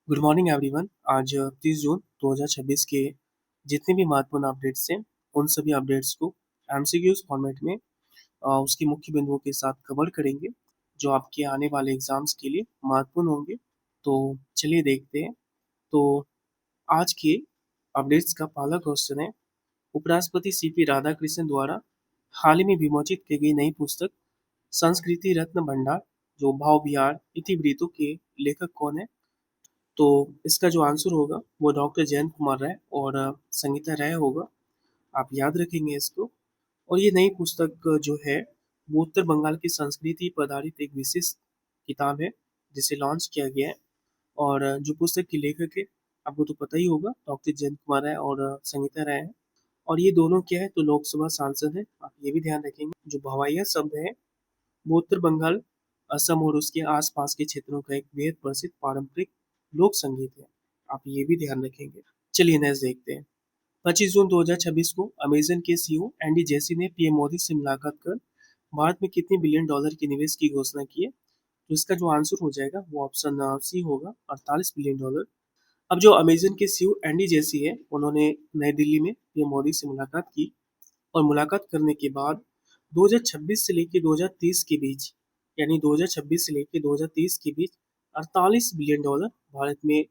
Good morning everyone. आज 30 जून 2026 के जितने भी महत्वपूर्ण अपडेट्स हैं उन सभी अपडेट्स को एमसीक्यूज फॉर्मेट में उसकी मुख्य बिंदुओं के साथ कवर करेंगे जो आपके आने वाले एग्जाम्स के लिए महत्वपूर्ण होंगे। तो चलिए देखते हैं। तो आज के अपडेट्स का पहला क्वेश्चन है, उपराष्ट्रपति सीपी राधाकृष्णन द्वारा हाल ही में विमोचित की गई नई पुस्तक संस्कृति रत्न भंडार जो भाव विहार इतिवृत्तों के लेखक कौन है? तो इसका जो आंसर होगा वो डॉक्टर जयंत कुमार राय और संगीता राय होगा। आप याद रखेंगे इसको। और ये नई पुस्तक जो है वो उत्तर बंगाल की संस्कृति पर आधारित एक विशेष किताब है जिसे लॉन्च किया गया है। और जो पुस्तक के लेखक है आपको तो पता ही होगा, डॉक्टर जयंत कुमार राय और संगीता राय है। और ये दोनों क्या है तो लोकसभा सांसद है। आप ये भी ध्यान रखेंगे। जो भवाइया शब्द है वो उत्तर बंगाल, असम और उसके आसपास के क्षेत्रों का एक बेहद प्रसिद्ध पारंपरिक लोक संगीत है। आप ये भी ध्यान रखेंगे। चलिए नेक्स्ट देखते हैं। 25 जून 2026 को अमेजन के सीईओ एंडी जेसी ने पीएम मोदी से मुलाकात कर भारत में कितने बिलियन डॉलर के निवेश की घोषणा की है? तो इसका जो आंसर हो जाएगा वो ऑप्शन सी होगा, 48 बिलियन डॉलर। अब जो अमेजन के सीईओ एंडी जेसी है उन्होंने नई दिल्ली में पीएम मोदी से मुलाकात की और मुलाकात करने के बाद 2026 से लेकर 2030 के बीच, यानी 2026 से लेकर 2030 के बीच 48 बिलियन डॉलर भारत में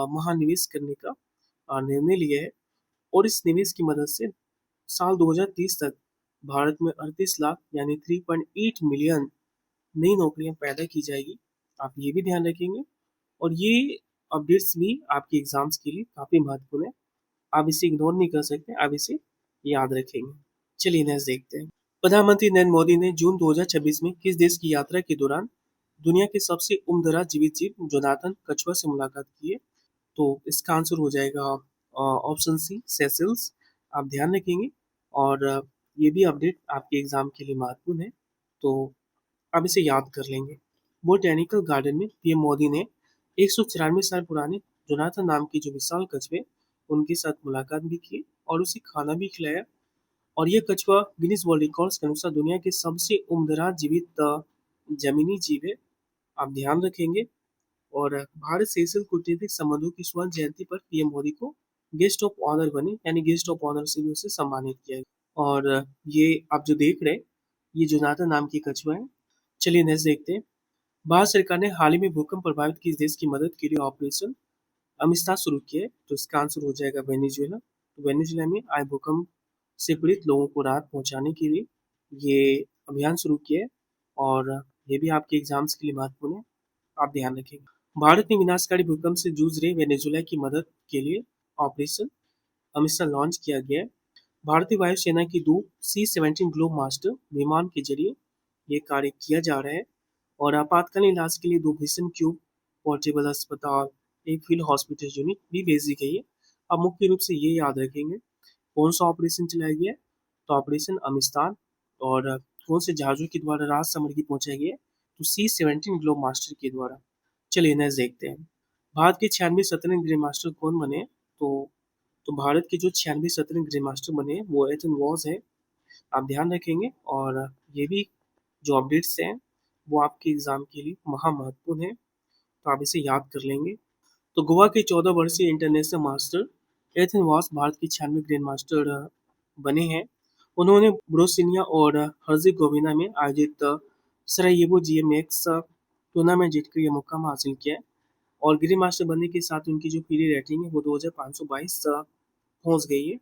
महानिवेश करने का निर्णय लिया है। और इस निवेश की मदद से साल 2030 तक भारत में 38 लाख यानी 3.8 मिलियन नई नौकरियां पैदा की जाएगी। आप ये भी ध्यान रखेंगे। और ये अपडेट्स भी आपके एग्जाम्स के लिए काफी महत्वपूर्ण है। आप इसे इग्नोर नहीं कर सकते, आप इसे याद रखेंगे। चलिए नेक्स्ट देखते हैं। प्रधानमंत्री नरेंद्र मोदी ने जून 2026 में किस देश की यात्रा के दौरान दुनिया के सबसे उम्रदराज जीवित जीव जोनाथन कछुआ से मुलाकात की है? तो इसका आंसर हो जाएगा ऑप्शन सी, सेशल्स। आप ध्यान रखेंगे। और ये भी अपडेट आपके एग्जाम के लिए महत्वपूर्ण है, तो आप इसे याद कर लेंगे। बोटेनिकल गार्डन में पीएम मोदी ने 194 साल पुराने जोनाथन नाम के जो विशाल कछुए उनके साथ मुलाकात भी की और उसे खाना भी खिलाया। और ये कछुआ गिनीज वर्ल्ड रिकॉर्ड्स के अनुसार दुनिया के सबसे उम्रदराज जीवित जमीनी जीव है। आप ध्यान रखेंगे। और भारत सेशल कूटनीतिक संबंधों की स्वर्ण जयंती पर पीएम मोदी को गेस्ट ऑफ ऑनर बने, यानी गेस्ट ऑफ ऑनर से भी उसे सम्मानित किया गया। और ये आप जो देख रहे हैं ये जोनाथन नाम की कछुआ है। चलिए नेक्स्ट देखते हैं। भारत सरकार ने हाल ही में भूकंप प्रभावित किस देश की मदद के लिए ऑपरेशन अमिस्ता शुरू किया है? तो इसका आंसर हो जाएगा वेनेजुएला। तो वेनेजुएला में आए भूकंप से पीड़ित लोगों को राहत पहुंचाने के लिए ये अभियान शुरू किया है। और ये भी आपके एग्जाम्स के लिए महत्वपूर्ण है, आप ध्यान रखेंगे। भारत ने विनाशकारी भूकंप से जूझ रहे वेनेजुएला की मदद के लिए ऑपरेशन अमिस्ता लॉन्च किया गया है। भारतीय वायुसेना की दो C-17 ग्लोब मास्टर विमान के जरिए ये कार्य किया जा रहा है। और आपातकालीन इलाज के लिए दो भीषण क्यूब पोर्टेबल अस्पताल, एक फील्ड हॉस्पिटल यूनिट भी भेजी गई है। अब मुख्य रूप से ये याद रखेंगे कौन सा ऑपरेशन चलाया गया है, तो ऑपरेशन अमिस्तान। और कौन से जहाजों के द्वारा राहत सामग्री पहुंचाई गई है, तो C-17 ग्लोब मास्टर के द्वारा। चलिए नेक्स्ट देखते हैं। भारत के 96 शतरंज ग्रैंड मास्टर कौन बने? तो भारत के जो 96 शतरंज ग्रैंड मास्टर बने हैं, वो एथन वॉज है। आप ध्यान रखेंगे। और ये भी जो अपडेट्स हैं वो आपके एग्जाम के लिए महा महत्वपूर्ण है, तो आप इसे याद कर लेंगे। तो गोवा के 14 वर्षीय इंटरनेशनल मास्टर एथन वॉस भारत के 96 ग्रैंड मास्टर बने हैं। उन्होंने ब्रोसिनिया और हर्जेगोविना में आयोजित सरायेवो जीएमएक्स टूर्नामेंट जीतकर यह मुकाम हासिल किया है। और ग्रैंड मास्टर बनने के साथ उनकी जो पीरी रेटिंग है वो 2522 पहुंच गई है।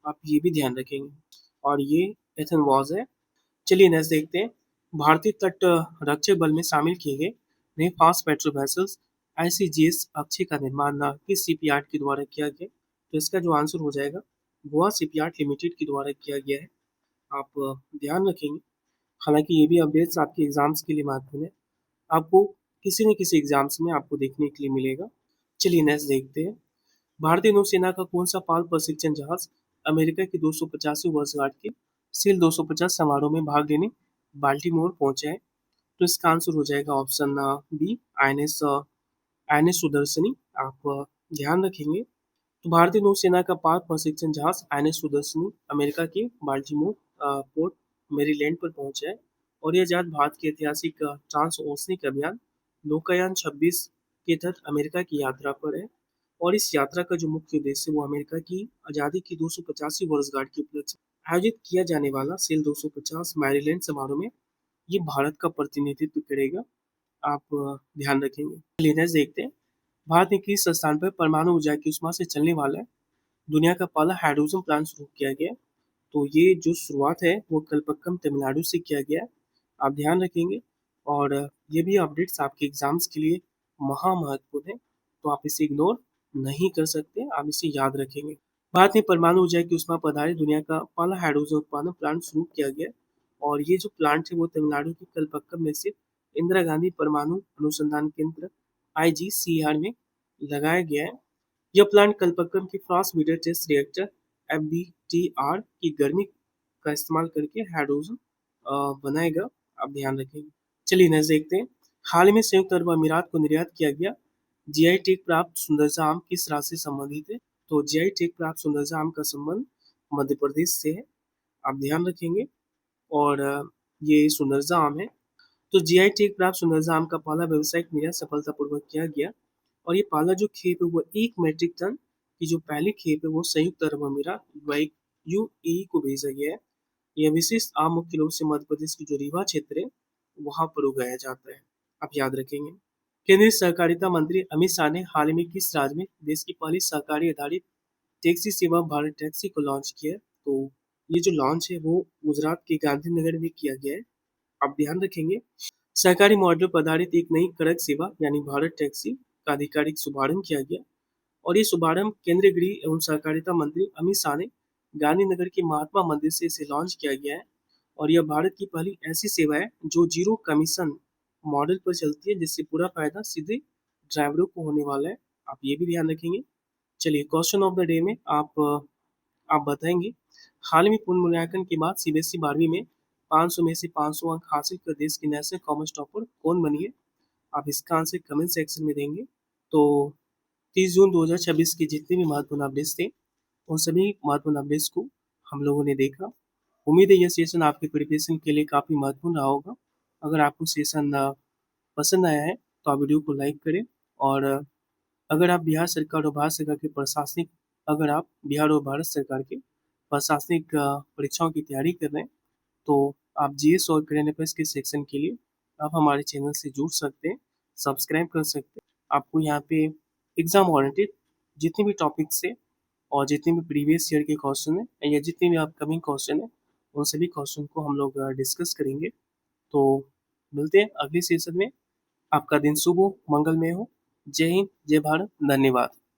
आप ये भी ध्यान रखेंगे। और ये एथन वॉज है। चलिए नेक्स्ट देखते हैं। भारतीय तट रक्षक बल में शामिल किए गए नए fast patrol vessels ICGS Akshay का निर्माण किस शिपयार्ड के द्वारा किया गया? तो इसका जो आंसर हो जाएगा गोवा शिपयार्ड लिमिटेड के द्वारा किया गया है। आप ध्यान रखेंगे। हालांकि ये भी अपडेट्स आपके एग्जाम्स के लिए महत्वपूर्ण है, आपको किसी न किसी एग्जाम्स में आपको देखने के लिए मिलेगा। चलिए नेक्स्ट देखते हैं। भारतीय नौसेना का कौन सा पाल प्रशिक्षण जहाज अमेरिका की 250वीं वर्षगांठ के सील 250 समारोह में भाग लेने बाल्टीमोर पहुंचा है? तो इसका आंसर हो जाएगा option B, INS INS Sudarshani. आप ध्यान रखेंगे। तो भारतीय नौसेना का पाल प्रशिक्षण जहाज आईएनएस सुदर्शनी अमेरिका के बाल्टीमोर पोर्ट मेरीलैंड पर पहुंचा है। और यह जहाज भारत के ऐतिहासिक ट्रांस ओशनिक अभियान नौकायान 26 के तहत अमेरिका की यात्रा पर है और इस यात्रा का जो मुख्य उद्देश्य है वो अमेरिका की आज़ादी की 250वीं वर्षगांठ के उपलक्ष्य में आयोजित किया जाने वाला सेल 250 मैरीलैंड समारोह में ये भारत का प्रतिनिधित्व करेगा। आप ध्यान रखेंगे। चलिए नेक्स्ट देखते हैं। भारत ने किस स्थान पर परमाणु ऊर्जा की उष्मा से चलने वाला दुनिया का पहला हाइड्रोजन प्लांट शुरू किया गया है? तो ये जो शुरुआत है वो कलपक्कम तमिलनाडु से किया गया है। आप ध्यान रखेंगे और ये भी अपडेट्स आपके एग्जाम्स के लिए महा महत्वपूर्ण है, तो आप इसे इग्नोर नहीं कर सकते, आप इसे याद रखेंगे। भारत ने परमाणु ऊर्जा की उष्मा पर आधारित दुनिया का पहला हाइड्रोजन उत्पादन प्लांट शुरू किया गया है और ये जो प्लांट है वो तमिलनाडु के कलपक्कम में स्थित इंदिरा गांधी परमाणु अनुसंधान केंद्र IGCER में लगाया गया है। यह प्लांट कलपक्कम की fast breeder test reactor FBTR की गर्मी का इस्तेमाल करके हाइड्रोजन बनाएगा। आप ध्यान रखेंगे। चलिए नेक्स्ट देखते हैं। हाल ही में संयुक्त अरब अमीरात को निर्यात किया गया GI टैग प्राप्त सुंदरजा आम किस राज्य से संबंधित है? तो GI टैग प्राप्त सुंदरजा आम का संबंध मध्य प्रदेश से है। आप ध्यान रखेंगे और ये सुंदरजा आम है। तो GI टैग प्राप्त सुंदरजा आम का पहला व्यावसायिक निर्यात सफलतापूर्वक किया गया और ये पहला जो खेप है वो 1 मीट्रिक टन की जो पहली खेप है वो संयुक्त अरब अमीरात UAE को भेजा गया है। यह विशिष्ट आम मुख्य रूप से मध्य प्रदेश की जो रीवा क्षेत्र है वहां पर उगाया जाता है। आप याद रखेंगे। केंद्रीय सहकारिता मंत्री अमित शाह ने हाल ही में किस राज्य में देश की पहली सहकारी आधारित टैक्सी सेवा भारत टैक्सी को लॉन्च किया है? तो ये जो लॉन्च है वो गुजरात के गांधीनगर में किया गया है। आप ध्यान रखेंगे। सरकारी मॉडल पर आधारित एक नई सड़क सेवा यानी भारत टैक्सी का आधिकारिक शुभारंभ किया गया और ये शुभारंभ केंद्रीय गृह एवं सहकारिता मंत्री अमित शाह ने गांधीनगर के महात्मा मंदिर से इसे लॉन्च किया गया है और यह भारत की पहली ऐसी सेवा है जो जीरो कमीशन मॉडल पर चलती है, जिससे पूरा फायदा सीधे ड्राइवरों को होने वाला है। आप ये भी ध्यान रखेंगे। चलिए क्वेश्चन ऑफ द डे में आप बताएंगे हाल में पुनर्मूल्यांकन के बाद CBSE 12वीं में 500 में से 500 अंक हासिल कर देश की नेशनल कॉमर्स टॉपर कौन बनी है? आप इसका आंसर कमेंट सेक्शन में देंगे। तो 30 जून 2026 के जितने भी महत्वपूर्ण अपडेट्स थे उन सभी महत्वपूर्ण अपडेट्स को हम लोगों ने देखा। उम्मीद है यह सेशन आपके प्रिपरेशन के लिए काफ़ी महत्वपूर्ण रहा होगा। अगर आपको सेशन पसंद आया है तो आप वीडियो को लाइक करें और अगर आप बिहार सरकार और भारत सरकार के प्रशासनिक अगर आप बिहार और भारत सरकार के प्रशासनिक परीक्षाओं की तैयारी कर रहे हैं तो आप GS और करंट अफेयर्स के सेक्शन के लिए आप हमारे चैनल से जुड़ सकते हैं, सब्सक्राइब कर सकते हैं। आपको यहाँ पे एग्जाम ओरिएंटेड जितने भी टॉपिक्स है और जितने भी प्रीवियस ईयर के क्वेश्चन है या जितने भी अपकमिंग क्वेश्चन है उन सभी क्वेश्चन को हम लोग डिस्कस करेंगे। तो मिलते हैं अगले सेशन में। आपका दिन शुभ हो, मंगलमय हो। जय हिंद, जय भारत, धन्यवाद।